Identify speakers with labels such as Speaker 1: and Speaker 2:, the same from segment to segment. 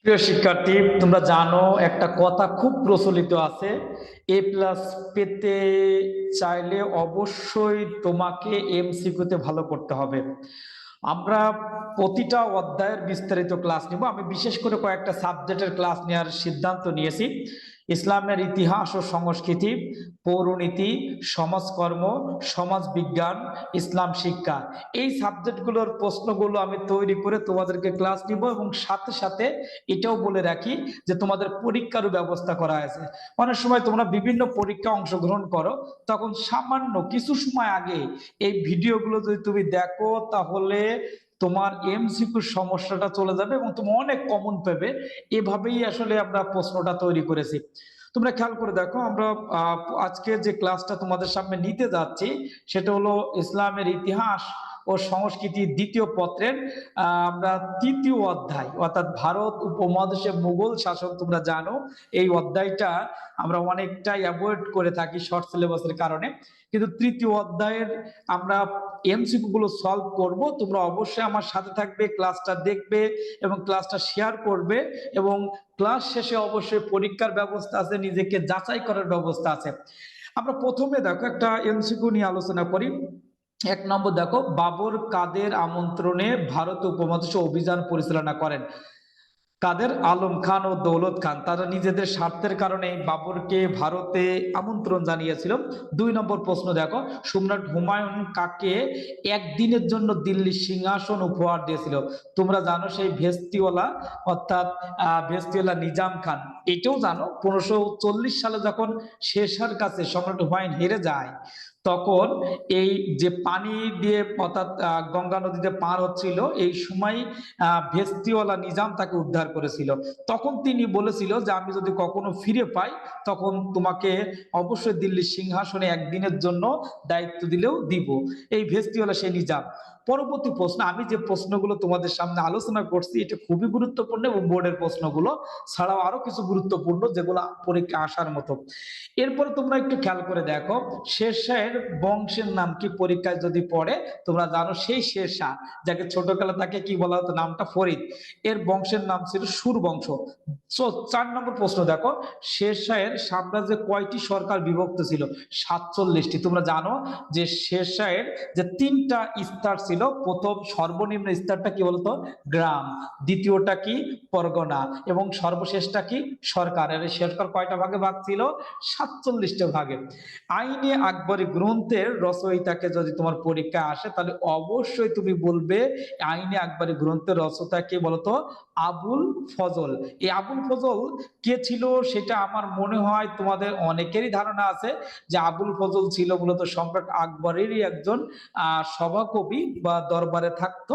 Speaker 1: প্রিয় শিক্ষার্থী, তোমরা জানো একটা কথা খুব প্রচলিত আছে, এ প্লাস পেতে চাইলে অবশ্যই তোমাকে এমসিকিউতে ভালো করতে হবে। আমরা প্রতিটা অধ্যায়ের বিস্তারিত ক্লাস নিব। আমি বিশেষ করে কয়েকটা সাবজেক্টের ক্লাস নেওয়ার সিদ্ধান্ত নিয়েছি। ইসলামের ইতিহাস ও সংস্কৃতি, পৌরনীতি, সমাজকর্ম, সমাজ বিজ্ঞান, ইসলাম শিক্ষা, এই সাবজেক্টগুলোর প্রশ্নগুলো আমি তৈরি করে তোমাদেরকে ক্লাস নিব এবং সাথে সাথে এটাও বলে রাখি যে তোমাদের পরীক্ষারও ব্যবস্থা করা আছে। অনেক সময় তোমরা বিভিন্ন পরীক্ষা অংশগ্রহণ করো, তখন সামান্য কিছু সময় আগে এই ভিডিওগুলো যদি তুমি দেখো তাহলে তোমার এমসিকিউ সমস্যাটা চলে যাবে এবং তুমি অনেক কমন পাবে। এভাবেই আসলে আমরা প্রশ্নটা তৈরি করেছি। তোমরা খেয়াল করে দেখো, আমরা আজকে যে ক্লাসটা তোমাদের সামনে নিতে যাচ্ছি সেটা হলো ইসলামের ইতিহাস ও সংস্কৃতির দ্বিতীয় পত্রের আমরা তৃতীয় অধ্যায়, অর্থাৎ ভারত উপমহাদেশে মুঘল শাসন। তোমরা জানো এই অধ্যায়টা আমরা অনেকটাই অ্যাভয়েড করে থাকি শর্ট সিলেবাসের কারণে, কিন্তু তৃতীয় অধ্যায়ের আমরা এমসিকিউ গুলো সলভ করব। তোমরা অবশ্যই আমার সাথে থাকবে, ক্লাসটা দেখবে এবং ক্লাসটা শেয়ার করবে, এবং ক্লাস শেষে অবশ্যই পরীক্ষার ব্যবস্থা আছে, নিজেকে যাচাই করার ব্যবস্থা আছে। আমরা প্রথমে দেখো একটা এমসিকিউ নিয়ে আলোচনা করি। 1 নম্বর দেখো, বাবর কাদের আমন্ত্রণে ভারত উপমহাদেশে অভিযান পরিচালনা করেন? কাদের? আলম খান ও দৌলত খান। তারা নিজেদের স্বার্থের কারণে বাবরকে ভারতে আমন্ত্রণ জানিয়েছিল। 2 নম্বর প্রশ্ন দেখো, সম্রাট হুমায়ুন কাকে একদিনের জন্য দিল্লির সিংহাসন উপহার দিয়েছিল? তোমরা জানো সেই ভেস্তিওয়ালা, অর্থাৎ ভেস্তিওয়ালা নিজাম খান। এটাও জানো 1540 সালে যখন শেরশাহর কাছে সম্রাট হুমায়ুন হেরে যায়, তখন এই যে পানি দিয়ে অর্থাৎ গঙ্গা নদীতে পার হচ্ছিল, এই সময় ভেস্তিওয়ালা নিজাম তাকে উদ্ধার করেছিল। তখন তিনি বলেছিল যে আমি যদি কখনো ফিরে পাই তখন তোমাকে অবশ্যই দিল্লির সিংহাসনে একদিনের জন্য দায়িত্ব দিলেও দিব। এই ভেস্তিওয়ালা সেই নিজাম। পরবর্তী প্রশ্ন, আমি যে প্রশ্নগুলো তোমাদের সামনে আলোচনা করছি এটা খুবই গুরুত্বপূর্ণ এবং বোর্ডের প্রশ্নগুলো ছাড়াও আরো কিছু গুরুত্বপূর্ণ যেগুলো পরীক্ষা আসার মতো। এরপরে তোমরা একটু খেয়াল করে দেখো, শেরশাহের বংশের নাম কি? পরীক্ষায় যদি পড়ে, তোমরা জানো সেই শেরশাহ যাকে ছোটকালে তাকে কি বলা হতো, নামটা ফরিদ, এর বংশের নাম ছিল সুর বংশ। 4 নম্বর প্রশ্ন দেখো, শেরশাহের সাম্রাজ্যে কয়টি সরকার বিভক্ত ছিল? 47টি। তোমরা জানো যে শেরশাহের যে 3টা স্তর ছিল, প্রথম সর্বনিম্ন স্তরটা কি বলতো? গ্রাম। দ্বিতীয়টা কি? পরগনা। এবং সর্বশেষটা কি? সরকার। এর সরকার কয়টা ভাগে ভাগ ছিল? 47টা ভাগে। আইনে আকবরী গ্রন্থের রচয়িতাকে যদি তোমার পরীক্ষায় আসে তাহলে অবশ্যই তুমি বলবে আইনে আকবরী গ্রন্থের রচয়িতা কে বলতো? আবুল ফজল। এই আবুল ফজল কে ছিল সেটা আমার মনে হয় তোমাদের অনেকেরই ধারণা আছে, যে আবুল ফজল ছিল মূলত সম্রাট আকবরেরই একজন সভাকবি বা দরবারে থাকতো।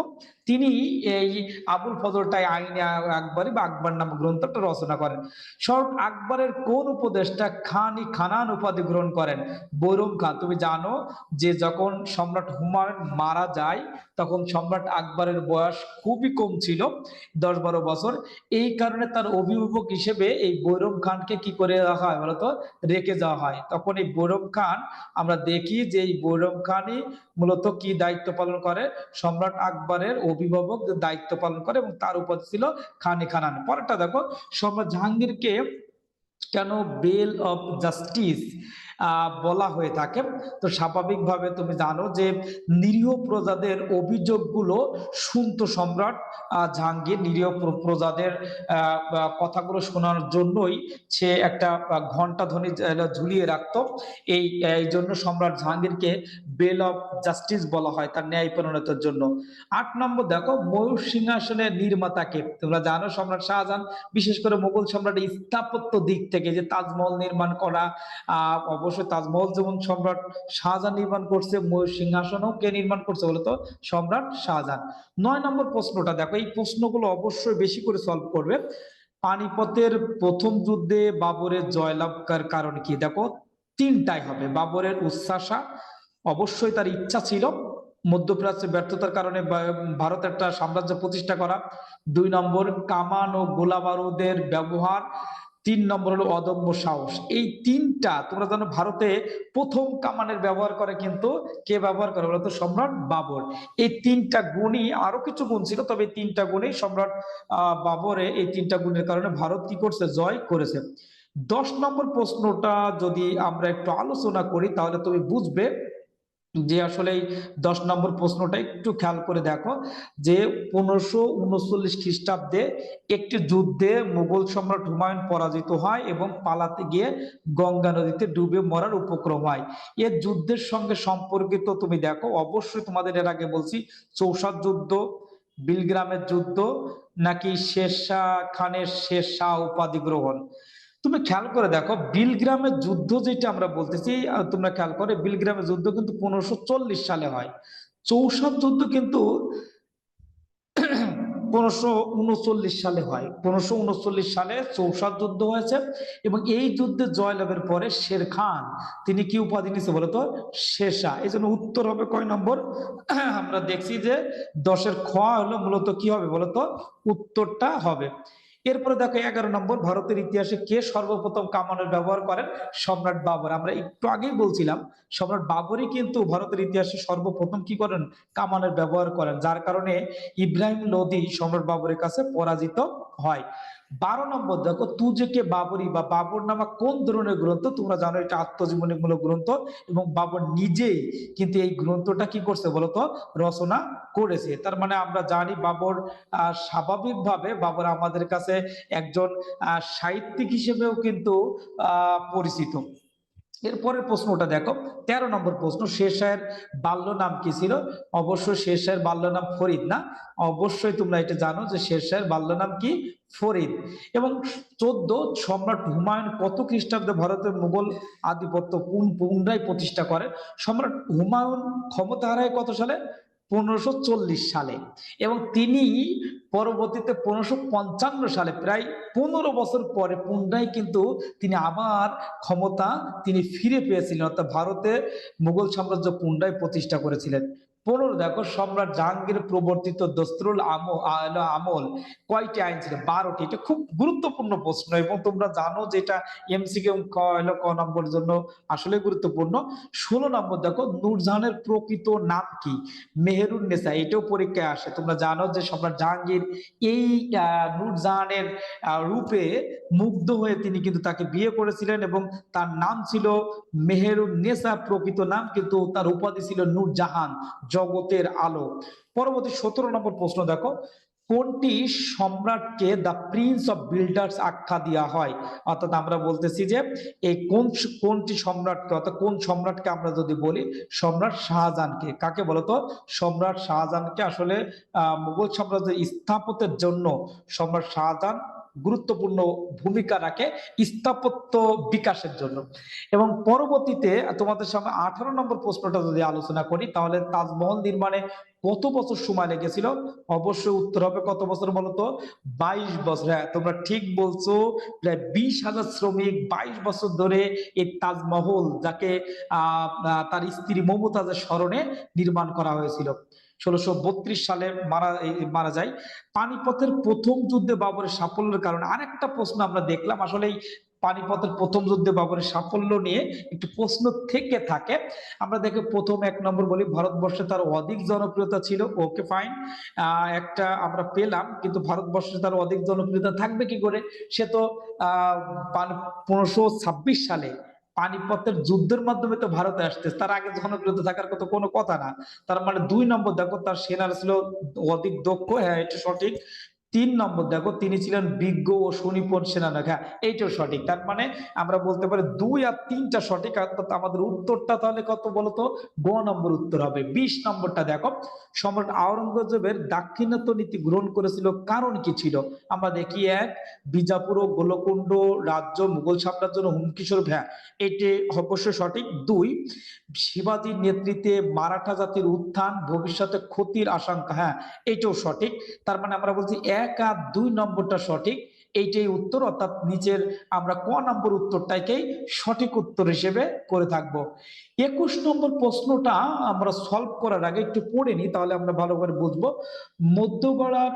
Speaker 1: তিনি এই আবুল ফজলটাই আইনে আকবরী বা আকবর নামক গ্রন্থটা রচনা করেন। সম্রাট আকবরের কোন উপদেষ্টা খানান উপাধি গ্রহণ করেন? বৈরম খান। তুমি জানো যে যখন সম্রাট হুমায়ুন মারা যায় তখন সম্রাট আকবরের বয়স খুবই কম ছিল, 10-12 বছর। এই কারণে তার অভিভাবক হিসেবে এই বৈরম খানকে কি করে রাখা হয় বলতো? রেখে যাওয়া হয়। তখন এই বৈরম খান, আমরা দেখি যে এই বৈরম খানই মূলত কি দায়িত্ব পালন করে? সম্রাট আকবরের অভিভাবক দায়িত্ব পালন করে এবং তার উপাধি ছিল খান খানান। পরেরটা দেখো, সম্রাট জাহাঙ্গীরকে কেন বেল অফ জাস্টিস বলা হয়ে থাকে? তো স্বাভাবিকভাবে তুমি জানো যে নিরীহ প্রজাদের অভিযোগগুলো শুনতো সম্রাট জাহাঙ্গীর। নিরীহ প্রজাদের কথাগুলো শোনার জন্যই সে একটা ঘন্টা ধ্বনি ঝুলিয়ে রাখতো। এই জন্য সম্রাট জাহাঙ্গীরকে বেল অফ জাস্টিস বলা হয়, তার ন্যায় পরিণতের জন্য। 8 নম্বর দেখো, ময়ূর সিংহাসনের নির্মাতাকে? তোমরা জানো সম্রাট শাহজাহান। বিশেষ করে মুঘল সম্রাটের স্থাপত্য দিক থেকে যে তাজমহল নির্মাণ করা, অবশ্যই তাজমহল যেমন সম্রাট শাহজাহান নির্মাণ করছে, ময়ূর সিংহাসনও কে নির্মাণ করছে বলতো? সম্রাট শাহজাহান। 9 নম্বর প্রশ্নটা দেখো, এই প্রশ্নগুলো অবশ্যই বেশি করে সলভ করবে। পানিপথের প্রথম যুদ্ধে বাবরের জয়লাভের কারণ কি? দেখো 3টাই হবে। বাবরের উচ্চাশা, অবশ্যই তার ইচ্ছা ছিল মধ্যপ্রাচ্যে ব্যর্থতার কারণে ভারত একটা সাম্রাজ্য প্রতিষ্ঠা করা। 2 নম্বর, কামান ও গোলা বারুদের ব্যবহার। 3 নম্বর হলো অদম্য সাহস। এই তিনটা তোমরা জানো ভারতে প্রথম কামানের ব্যবহার করে কিন্তু কে ব্যবহার করে বলতো? সম্রাট বাবর। এই তিনটা গুণই, আরো কিছু গুণ ছিল, তবে এই তিনটা গুণই সম্রাট বাবরে, এই তিনটা গুণের কারণে ভারত কি করছে? জয় করেছে। 10 নম্বর প্রশ্নটা যদি আমরা একটু আলোচনা করি তাহলে তুমি বুঝবে যে আসলে এই 10 নম্বর প্রশ্নটা একটু খেয়াল করে দেখো, যে 1539 খ্রিস্টাব্দে একটি যুদ্ধে মুঘল সম্রাট হুমায়ুন পরাজিত হয় এবং পালাতে গিয়ে গঙ্গা নদীতে ডুবে মরার উপক্রম হয়। এর যুদ্ধের সঙ্গে সম্পর্কিত তুমি দেখো, অবশ্যই তোমাদের এর আগে বলছি, চৌসাদ যুদ্ধ, বিলগ্রামের যুদ্ধ, নাকি শেরশাহ খানের শেরশাহ উপাধি গ্রহণ। তুমি খেয়াল করে দেখো, বিলগ্রামের যুদ্ধ যেটা আমরা বলতেছি, তোমরা খেয়াল করে, বিলগ্রামের যুদ্ধ কিন্তু 1540 সালে হয়। চৌসাদ যুদ্ধ কিন্তু 1539 সালে হয়। 1539 সালে চৌসাদ যুদ্ধ হয়েছে এবং এই যুদ্ধে জয়লাভের পরে শের খান তিনি কি উপাধি নিয়েছে বলতো? শেরশাহ। এই জন্য উত্তর হবে কয় নম্বর? আমরা দেখছি যে 10-এর খ হলো মূলত কি হবে বলতো? উত্তরটা হবে। এরপরে দেখো 11 নম্বর, ভারতের ইতিহাসে কে সর্বপ্রথম কামানের ব্যবহার করেন? সম্রাট বাবর। আমরা একটু আগেই বলছিলাম সম্রাট বাবরই কিন্তু ভারতের ইতিহাসে সর্বপ্রথম কি করেন? কামানের ব্যবহার করেন, যার কারণে ইব্রাহিম লোদি সম্রাট বাবরের কাছে পরাজিত হয়। 12 নম্বর দেখো, তুজে কে বাবরি বা বাবর নামা কোন ধরনের গ্রন্থ? তোমরা জানো এটা আত্মজীবনীমূলক গ্রন্থ এবং বাবর নিজেই কিন্তু এই গ্রন্থটা কি করছে বলতো? রচনা করেছে। তার মানে আমরা জানি বাবর স্বাভাবিকভাবে বাবর আমাদের কাছে একজন সাহিত্যিক হিসেবেও কিন্তু পরিচিত। এরপরের প্রশ্নটা দেখো, 13 নম্বর প্রশ্ন, শেরশাহের বাল্য নাম কি ছিল? অবশ্যই শেরশাহের বাল্য নাম ফরিদ না? অবশ্যই তোমরা এটা জানো যে শেরশাহের বাল্য নাম কি? ফরিদ। এবং 14, সম্রাট হুমায়ুন কত খ্রিস্টাব্দে ভারতের মুঘল আধিপত্য পুনরায় প্রতিষ্ঠা করে? সম্রাট হুমায়ুন ক্ষমতা হারায় কত সালে? 1540 সালে। এবং তিনি পরবর্তীতে 1555 সালে, প্রায় 15 বছর পরে পুনরায় কিন্তু তিনি আবার ক্ষমতা তিনি ফিরে পেয়েছিলেন, অর্থাৎ ভারতে মুঘল সাম্রাজ্য পুনরায় প্রতিষ্ঠা করেছিলেন। 15 দেখো, সম্রাট জাহাঙ্গীর প্রবর্তিত দস্তুরুল আমল কয়টি আইন ছিল? 12টি। এটা খুব গুরুত্বপূর্ণ প্রশ্ন এবং তোমরা জানো যে এটা এমসিকিউ ক নম্বর জন্য আসলে গুরুত্বপূর্ণ। 16 নম্বর দেখো, নূরজাহানের প্রকৃত নাম কি? মেহেরুন নেসা। এটাও পরীক্ষায় আসে। তোমরা জানো যে সম্রাট জাহাঙ্গীর এই নূরজাহানের রূপে মুগ্ধ হয়ে তিনি কিন্তু তাকে বিয়ে করেছিলেন এবং তার নাম ছিল মেহেরুন নেসা, প্রকৃত নাম, কিন্তু তার উপাধি ছিল নূরজাহান, জগতের আলো। পরবর্তী 17 নম্বর প্রশ্ন দেখো, কোনটি সম্রাটকে দ্য প্রিন্স অফ বিল্ডার্স আখ্যা দেওয়া হয়? অর্থাৎ আমরা বলতেছি যে এই কোনটি সম্রাটকে, অর্থাৎ কোন সম্রাটকে আমরা যদি বলি, সম্রাট শাহজাহানকে। কাকে বলতো? সম্রাট শাহজাহানকে। আসলে মুঘল সাম্রাজ্যের স্থাপত্যের জন্য সম্রাট শাহজাহান গুরুত্বপূর্ণ ভূমিকা রাখে স্থাপত্য বিকাশের জন্য। এবং পরবর্তীতে তোমাদের সামনে 18 নম্বর প্রশ্নটা যদি আলোচনা করি তাহলে, তাজমহল নির্মাণে কত বছর সময় লেগেছিল? অবশ্যই উত্তর হবে কত বছর বলতো? 22 বছর। হ্যাঁ, তোমরা ঠিক বলছো, প্রায় 20,000 শ্রমিক 22 বছর ধরে এই তাজমহল, যাকে তার স্ত্রী মমতাজের স্মরণে নির্মাণ করা হয়েছিল। 1632 সালে মারা যায়। পানিপথের প্রথম যুদ্ধে বাবরের সাফল্যের কারণে আরেকটা প্রশ্ন আমরা দেখলাম, আসলে পানিপথের প্রথম যুদ্ধে বাবরের সাফল্য নিয়ে একটু প্রশ্ন থেকে থাকে। আমরা দেখে প্রথম 1 নম্বর বলি, ভারতবর্ষে তার অধিক জনপ্রিয়তা ছিল। ওকে, ফাইন, একটা আমরা পেলাম, কিন্তু ভারতবর্ষে তার অধিক জনপ্রিয়তা থাকবে কি করে? সে তো 1526 সালে পানিপথের যুদ্ধের মাধ্যমে তো ভারতে আসতে, তার আগে জনপ্রিয়তা থাকার কথা কোনো কথা না। তার মানে 2 নম্বর দেখো, তার সেনারা ছিল অধিক দক্ষ। হ্যাঁ, এটা সঠিক। 3 নম্বর দেখো, তিনি ছিলেন বিজ্ঞ ও সুনিপুণ সেনানায়ক। হ্যাঁ, এইটাও সঠিক। তার মানে আমরা বলতে পারি 2 আর 3টা সঠিক, অর্থাৎ আমাদের উত্তরটা তাহলে কত বলতো? গ নম্বর উত্তর হবে। 20 নম্বরটা দেখো, সম্রাট আওরঙ্গজেবের দাক্ষিণাত্য নীতি গ্রহণ করেছিল কারণ কি ছিল? আমরা দেখি, 1, বিজাপুর ও গোলকুণ্ড রাজ্য মুঘল সাম্রাজ্যের হুমকি স্বরূপ। হ্যাঁ, এটি অবশ্যই সঠিক। 2, শিবাজীর নেতৃত্বে মারাঠা জাতির উত্থান, ভবিষ্যতে ক্ষতির আশঙ্কা। হ্যাঁ, এইটাও সঠিক। তার মানে আমরা বলছি 1 আর 2 নম্বরটা সঠিক, এইটাই উত্তর। অর্থাৎ নিচের আমরা ক নম্বর উত্তরটাকেই সঠিক উত্তর হিসেবে করে থাকবো। 21 নম্বর প্রশ্নটা আমরা সলভ করার আগে একটু পড়ে নিই, তাহলে আমরা ভালো করে বুঝবো। মধ্যগড়ার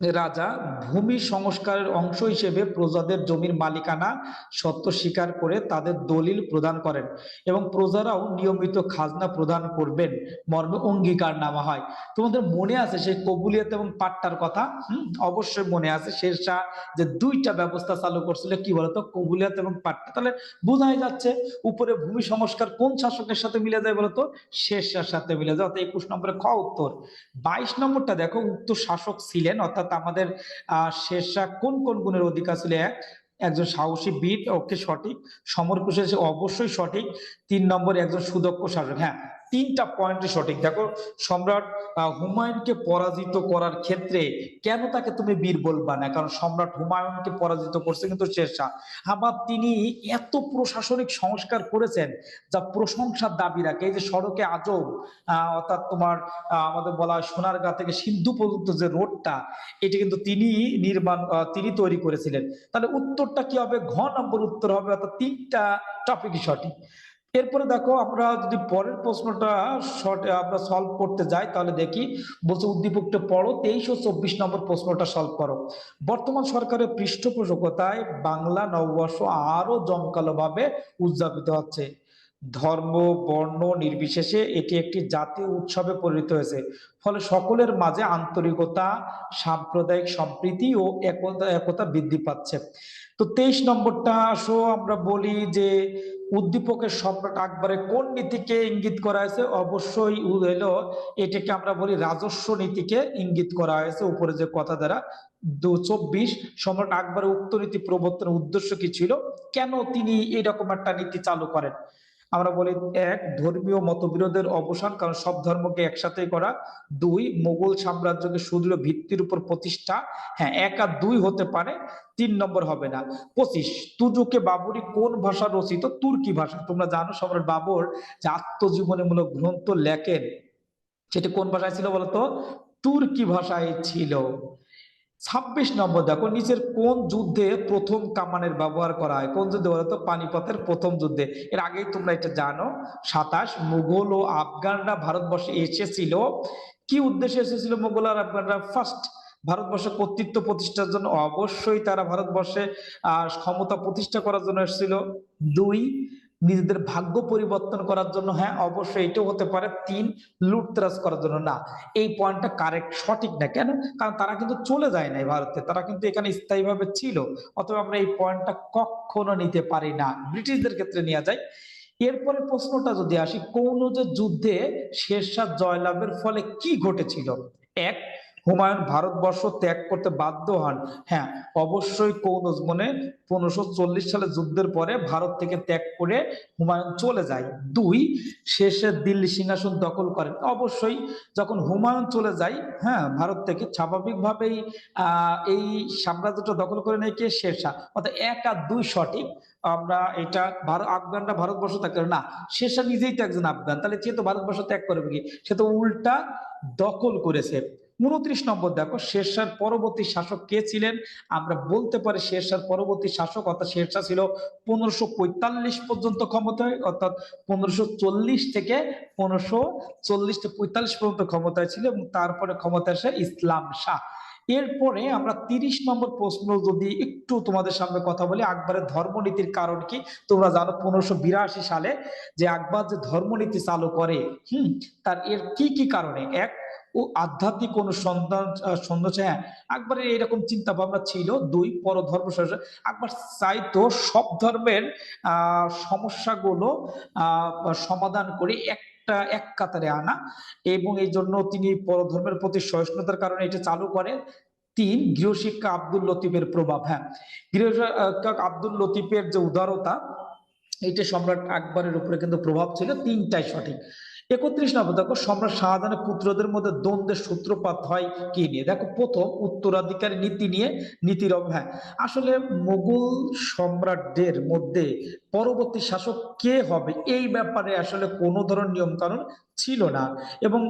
Speaker 1: রাজা ভূমি সংস্কারের অংশ হিসেবে প্রজাদের জমির মালিকানা সত্ত্ব স্বীকার করে তাদের দলিল প্রদান করেন এবং প্রজারাও নিয়মিত খাজনা প্রদান করবেন মর্মে অঙ্গীকার নামা হয়। তোমাদের মনে আছে সেই কবুলিয়ত এবং পাট্টার কথা? অবশ্যই মনে আছে। শেরশাহ যে দুইটা ব্যবস্থা চালু করছিল, কি বলতো, কবুলিয়ত এবং পাট্টা। তাহলে বোঝাই যাচ্ছে উপরে ভূমি সংস্কার কোন শাসকের সাথে মিলে যায় বলতো? শেরশাহর সাথে মিলে যায়। অর্থাৎ 21 নম্বরে খ উত্তর। 22 নম্বরটা দেখো, উক্ত শাসক ছিলেন, অর্থাৎ আমাদের শেরশাহ কোন কোন গুণের অধিকার ছিল? একজন সাহসী বীর, ওকে সঠিক। সমর কুশলী, অবশ্যই সঠিক। 3 নম্বরে একজন সুদক্ষ শাসক, হ্যাঁ, তিনটা পয়েন্টই সঠিক। দেখো, সম্রাট হুমায়ুনকে পরাজিত করার ক্ষেত্রে কেন তাকে তুমি বীর বলবা না? কারণ সম্রাট হুমায়ুনকে পরাজিত করছে কিন্তু শেরশাহ। আবার তিনি এত প্রশাসনিক সংস্কার করেছেন যা প্রশংসার দাবি রাখে। এই যে সড়কে আজব, অর্থাৎ তোমার আমাদের বলা হয় সোনারগাঁ থেকে সিন্ধু পর্যন্ত যে রোডটা, এটি কিন্তু তিনি তৈরি করেছিলেন। তাহলে উত্তরটা কি হবে? ঘ নম্বর উত্তর হবে, অর্থাৎ তিনটা টপিকই সঠিক। এরপরে দেখো, আমরা যদি পরের প্রশ্নটা আমরা সলভ করতে যাই, তাহলে দেখি বলছে উদ্দীপকটা পড়ো, 23 ও 24 নম্বর প্রশ্নটা সলভ করো। বর্তমান সরকারের পৃষ্ঠপোষকতায় বাংলা নববর্ষ আরো জমকালো ভাবে উদযাপিত হচ্ছে। ধর্ম বর্ণ নির্বিশেষে এটি একটি জাতীয় উৎসবে পরিণত হয়েছে। ফলে সকলের মাঝে আন্তরিকতা, সাম্প্রদায়িক সম্প্রীতি ও একতা একতা বৃদ্ধি পাচ্ছে। তো 23 নম্বরটা আসো আমরা বলি যে উদ্দীপকের সম্রাট আকবরের কোন নীতিকে ইঙ্গিত করা হয়েছে? অবশ্যই হলো এটাকে আমরা বলি রাজস্ব নীতিকে ইঙ্গিত করা হয়েছে উপরে যে কথা দ্বারা। 24, সম্রাট আকবরের উক্ত নীতি প্রবর্তনের উদ্দেশ্য কি ছিল? কেন তিনি এরকম একটা নীতি চালু করেন? আমরা বলি, এক, ধর্মীয় মতবিরোধের অবসান, কারণ সব ধর্মকে একসাথেই করা। দুই, মোগল সাম্রাজ্যকে সুদৃঢ় ভিত্তির উপর প্রতিষ্ঠা। হ্যাঁ, 1 আর 2 হতে পারে, 3 নম্বর হবে না। 25, তুজুকে বাবরি কোন ভাষা রচিত? তুর্কি ভাষা। তোমরা জানো সম্রাট বাবর যে আত্মজীবনীমূলক গ্রন্থ লেখেন, সেটি কোন ভাষায় ছিল বলতো? তুর্কি ভাষায় ছিল। 26 নম্বর দেখো, নিচের কোন যুদ্ধে প্রথম কামানের ব্যবহার করা হয়? কোন যুদ্ধে বলতো? পানিপথের প্রথম যুদ্ধে। এর আগেই তোমরা এটা জানো। 27, মুঘল ও আফগানরা ভারতবর্ষে এসেছিল, কি উদ্দেশ্যে এসেছিল মুঘল আর আফগানরা? ফার্স্ট, ভারতবর্ষে কর্তৃত্ব প্রতিষ্ঠার জন্য। অবশ্যই তারা ভারতবর্ষে ক্ষমতা প্রতিষ্ঠা করার জন্য এসেছিল। দুই, নিজেদের ভাগ্য পরিবর্তন করার জন্য। হ্যাঁ, অবশ্যই এটাও হতে পারে। তিন, লুটতরাজ করার জন্য। না, এই পয়েন্টটা কারেক্ট, সঠিক না। কেন? কারণ তারা কিন্তু চলে যায় নাই ভারতে, তারা কিন্তু এখানে স্থায়ীভাবে ছিল। অথবা আমরা এই পয়েন্টটা কখনো নিতে পারি না, ব্রিটিশদের ক্ষেত্রে নেওয়া যায়। এরপরে প্রশ্নটা যদি আসি, কনৌজের যুদ্ধে শেরশাহ জয়লাভের ফলে কি ঘটেছিল? এক, হুমায়ুন ভারতবর্ষ ত্যাগ করতে বাধ্য হন। হ্যাঁ, অবশ্যই কনৌজ, মানে 1540 সালে যুদ্ধের পরে ভারত থেকে ত্যাগ করে হুমায়ুন চলে যায়। দুই, শেষে দিল্লি সিংহাসন দখল করেন। অবশ্যই যখন হুমায়ুন চলে যায়, হ্যাঁ, ভারত থেকে, স্বাভাবিকভাবেই এই সাম্রাজ্যটা দখল করে নেয় কে? শেরশাহ। অর্থাৎ 1 আর 2 সঠিক। আমরা এটা আফগানরা ভারতবর্ষ ত্যাগ করে না, শেরশাহ নিজেই তো একজন আফগান, তাহলে সে তো ভারতবর্ষ ত্যাগ করবে কি? সে তো উল্টা দখল করেছে। 29 নম্বর দেখো, শেরশাহর পরবর্তী শাসক কে ছিলেন? আমরা বলতে পারি শেরশাহর পরবর্তী শাসক, অর্থাৎ শেরশাহ ছিল 1545 পর্যন্ত ক্ষমতায়, অর্থাৎ 1540 থেকে 1545 পর্যন্ত ক্ষমতায় ছিল, এবং তারপরে ক্ষমতায় আসে ইসলাম শাহ। এরপরে আমরা 30 নম্বর প্রশ্ন যদি একটু তোমাদের সামনে কথা বলি, আকবরের ধর্মনীতির কারণ কি? তোমরা জানো 1582 সালে যে আকবর যে ধর্মনীতি চালু করে, তার এর কি কি কারণে? এক, ও আধ্যাত্মিক অনুসন্ধান সন্দেহ, হ্যাঁ, আকবরের এরকম চিন্তা ভাবনা ছিল। দুই, পরধর্ম শাসন। আকবর চাইতো সব ধর্মের সমস্যাগুলো সমাধান করে এক কাতারে আনা, এবং এই জন্য তিনি পরধর্মের প্রতি সহিষ্ণুতার কারণে এটা চালু করেন। তিন, গৃহশিক্ষা আব্দুল লতিফের প্রভাব। হ্যাঁ, গৃহশিক্ষক আব্দুল লতিফের যে উদারতা, এইটা সম্রাট আকবরের উপরে কিন্তু প্রভাব ছিল। তিনটাই সঠিক। 31 নম্বর দেখো, সম্রাট শাহজাহানের পুত্রদের মধ্যে দ্বন্দ্বের সূত্রপাত হয় কি নিয়ে? দেখো, প্রথম, উত্তরাধিকারী নীতি নিয়ে, নীতির অভাব। হ্যাঁ, আসলে মুঘল সম্রাটদের মধ্যে পরবর্তী শাসক কে হবে এই ব্যাপারে আসলে কোনো ধরনের নিয়ম কানুন ছিল না, এবং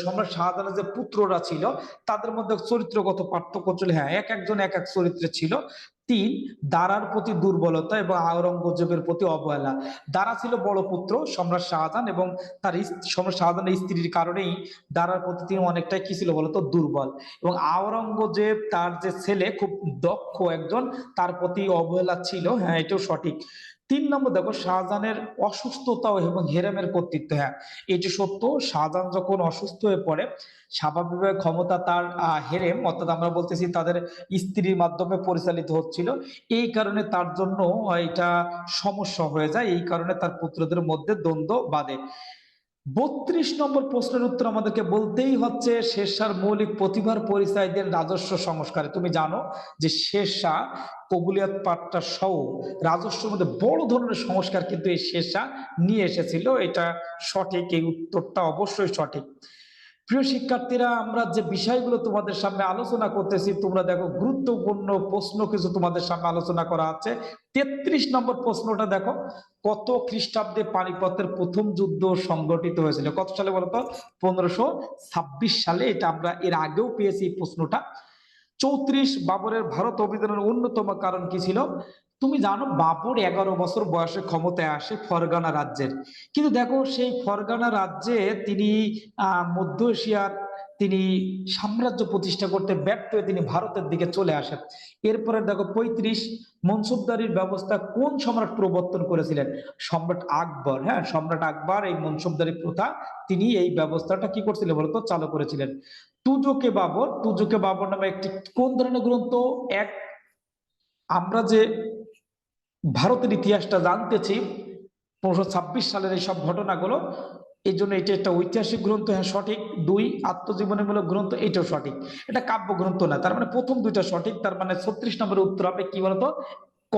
Speaker 1: সম্রাট শাহজাহানের যে পুত্ররা ছিল তাদের মধ্যে চরিত্রগত পার্থক্য ছিল। হ্যাঁ, এক একজন এক এক চরিত্রে ছিল। 3, দারার প্রতি দুর্বলতা এবং আওরঙ্গজেবের প্রতি অবহেলা। দারা ছিল বড় পুত্র সম্রাট শাহজাহান, এবং তার সম্রাট শাহজাহানের স্ত্রীর কারণেই দারার প্রতি তিনি অনেকটাই কি ছিল বলতো, দুর্বল। এবং আওরঙ্গজেব তার যে ছেলে খুব দক্ষ একজন, তার প্রতি অবহেলা ছিল, হ্যাঁ এটাও সঠিক। 3 নম্বর দেখো, শাহজাহানের অসুস্থতা এবং হেরেমের কর্তৃত্ব, হ্যাঁ এটি সত্য। শাহজাহান যখন অসুস্থ হয়ে পড়ে, স্বাভাবিকভাবে ক্ষমতা তার হেরেম, অর্থাৎ আমরা বলতেছি তাদের স্ত্রীর মাধ্যমে পরিচালিত হচ্ছিল। এই কারণে তার জন্য এটা সমস্যা হয়ে যায়, এই কারণে তার পুত্রদের মধ্যে দ্বন্দ্ব বাধে। 32 নম্বর প্রশ্নের উত্তর আমাদেরকে বলতেই হচ্ছে, শেরশাহর মৌলিক প্রতিভার পরিচয় দেন রাজস্ব সংস্কারে। তুমি জানো যে শেরশাহ কবুলিয়াত পাট্টা সহ রাজস্বের মধ্যে বড় ধরনের সংস্কার কিন্তু এই শেরশাহ নিয়ে এসেছিল। এটা সঠিক, এই উত্তরটা অবশ্যই সঠিক। প্রিয় শিক্ষার্থীরা, আমরা যে বিষয়গুলো তোমাদের সামনে আলোচনা করতেছি, তোমরা দেখো গুরুত্বপূর্ণ প্রশ্ন কিছু তোমাদের সামনে আলোচনা করা আছে। 33 নম্বর প্রশ্নটা দেখো, কত খ্রিস্টাব্দে পানিপথের প্রথম যুদ্ধ সংগঠিত হয়েছিল? কত সালে বলতো? 1526 সালে। এটা আমরা এর আগেও পেয়েছি এই প্রশ্নটা। 34, বাবরের ভারত অভিযানের অন্যতম কারণ কি ছিল? তুমি জানো বাবর 11 বছর বয়সে ক্ষমতায় আসে ফরগানা রাজ্যের। কিন্তু দেখো সেই ফরগানা রাজ্যে তিনি মধ্য এশিয়ার তিনি সাম্রাজ্য প্রতিষ্ঠা করতে ব্যর্থ হয়ে তিনি ভারতের দিকে চলে আসেন। এরপরে দেখো 35, মনসুবদারির ব্যবস্থা কোন সম্রাট প্রবর্তন করেছিলেন? সম্রাট আকবর। হ্যাঁ, সম্রাট আকবর এই মনসুবদারি প্রথা তিনি এই ব্যবস্থাটা কি করছিলেন বলতো, চালু করেছিলেন। তুজোকে বাবর, তুজোকে বাবর নামে একটি কোন ধরনের গ্রন্থ? এক, আমরা যে ভারতের ইতিহাসটা জানতেছি 1526 সালের এই সব ঘটনাগুলো, এই জন্য এটা একটা ঐতিহাসিক গ্রন্থ, হ্যাঁ সঠিক। 2, আত্মজীবনীমূলক গ্রন্থ, এটাও সঠিক। এটা কাব্য গ্রন্থ না, তার মানে প্রথম দুইটা সঠিক। তার মানে 36 নম্বরের উত্তর হবে কি বলতো, ক।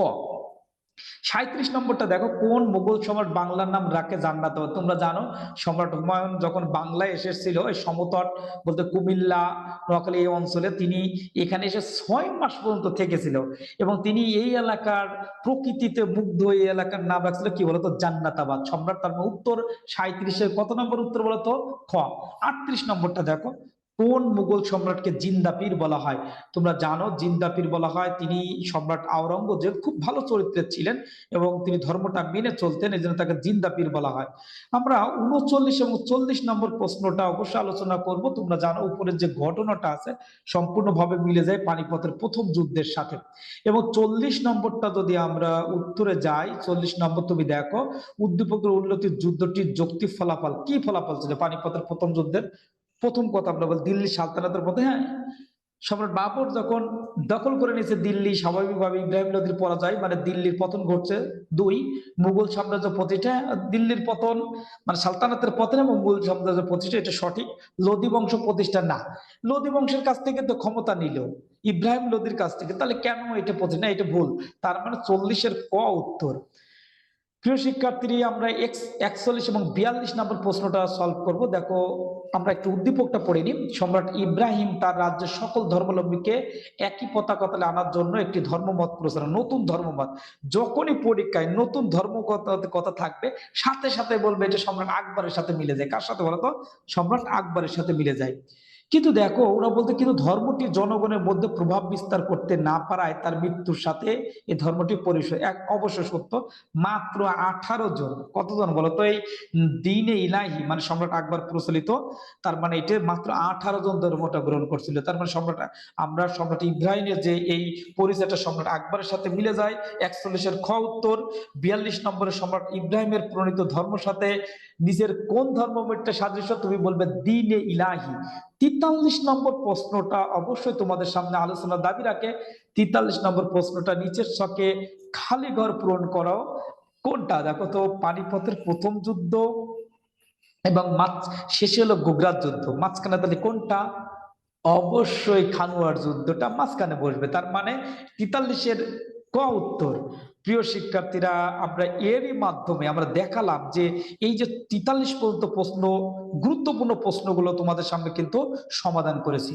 Speaker 1: 37 নম্বরটা দেখো, কোন মুঘল সম্রাট বাংলার নাম রাখে জান্নাত? তোমরা জানো সম্রাট হুমায়ুন যখন বাংলায় এসেছিল, এই সমতট বলতে কুমিল্লা, নোয়াখালী এই অঞ্চলে, তিনি এখানে এসে 6 মাস পর্যন্ত থেকেছিল, এবং তিনি এই এলাকার প্রকৃতিতে মুগ্ধ হয়ে এই এলাকার নাম রাখছিল কি বলতো, জান্নাতাবাদ। সম্রাট, তার মানে উত্তর 37-এর কত নম্বর উত্তর বলতো, খ। 38 নম্বরটা দেখো, কোন মুঘল সম্রাটকে জিন্দাপীর বলা হয়? তোমরা জানো জিন্দাপীর বলা হয়, তিনি সম্রাট আওরঙ্গজেব খুব ভালো চরিত্রের ছিলেন এবং তিনি ধর্মটা মেনে চলতেন, এই জন্য তাকে জিন্দাপীর বলা হয়। আমরা 39 এবং 40 নম্বর প্রশ্নটা অবশ্যই আলোচনা করব। তোমরা জানো উপরের যে ঘটনাটা আছে সম্পূর্ণভাবে মিলে যায় পানিপথের প্রথম যুদ্ধের সাথে। এবং 40 নম্বরটা যদি আমরা উত্তরে যাই, 40 নম্বর তুমি দেখো, উদ্দীপকের উল্লেখিত যুদ্ধটির যৌক্তিক ফলাফল কি? ফলাফল ছিল পানিপথের প্রথম যুদ্ধের? প্রথম কথা আমরা বলি দিল্লি সালতানাতের পথে, হ্যাঁ সম্রাট বাবর যখন দখল করে নিয়েছে দিল্লি, স্বাভাবিকভাবে ইব্রাহিম লোদির পরাজয়, মানে দিল্লির পতন ঘটছে। 2, মুঘল সাম্রাজ্য প্রতিষ্ঠা, দিল্লির পতন মানে সালতানাতের পতন এবং মুঘল সাম্রাজ্য প্রতিষ্ঠা, এটা সঠিক। লোদি বংশ প্রতিষ্ঠা না, লোদি বংশের কাছ থেকে তো ক্ষমতা নিল ইব্রাহিম লোদির কাছ থেকে, তাহলে কেন এটা প্রতিষ্ঠা? না, এটা ভুল। তার মানে 40-এর ক উত্তর। প্রিয় শিক্ষার্থী, আমরা 41 এবং 42 নম্বর প্রশ্নটা সলভ করব। দেখো আমরা একটু উদ্দীপকটা পড়ে নিই। সম্রাট ইব্রাহিম তার রাজ্যের সকল ধর্মাবলম্বীকে একই পতাকা তলে আনার জন্য একটি ধর্মমত প্রচার, নতুন ধর্মমত। যখনই পরীক্ষায় নতুন কথা থাকবে, সাথে সাথে বলবে এটা সম্রাট আকবরের সাথে মিলে যায়। কার সাথে বলতো? সম্রাট আকবরের সাথে মিলে যায়। কিন্তু দেখো ওরা বলতে, কিন্তু ধর্মটি জনগণের মধ্যে প্রভাব বিস্তার করতে না পারায় তার মৃত্যুর সাথে এই ধর্মটি পরিচয়। এক অবশ্য সত্য, মাত্র 18 জন, কতজন বলতো এই দ্বীনে ইলাহি মানে সম্রাট আকবর প্রচলিত, তার মানে এটা মাত্র 18 জন ধর্মটা গ্রহণ করছিল। তার মানে আমরা সম্রাট ইব্রাহিমের যে এই পরিচয়টা সম্রাট আকবরের সাথে মিলে যায়। 41-এর খ উত্তর। 42 নম্বরে সম্রাট ইব্রাহিমের প্রণীত ধর্ম সাথে নিজের কোন ধর্মটা সাদৃশ্য? তুমি বলবে দ্বীনে ইলাহি। 43 নম্বর প্রশ্নটা অবশ্যই তোমাদের সামনে আলোচনার দাবি রাখে। 43 নম্বর প্রশ্নটা নিচের ছকে খালি ঘর পূরণ করো। কোনটা? দেখো তো, পানিপথের প্রথম যুদ্ধ এবং শেষে হলো গুজরাট যুদ্ধ, মাঝখানে তাহলে কোনটা? অবশ্যই খানুয়ার যুদ্ধটা মাঝখানে বসবে। তার মানে 43-এর ক উত্তর। প্রিয় শিক্ষার্থীরা, আমরা এরই মাধ্যমে আমরা দেখালাম যে এই যে 43 পর্যন্ত প্রশ্ন, গুরুত্বপূর্ণ প্রশ্নগুলো তোমাদের সামনে কিন্তু সমাধান করেছি।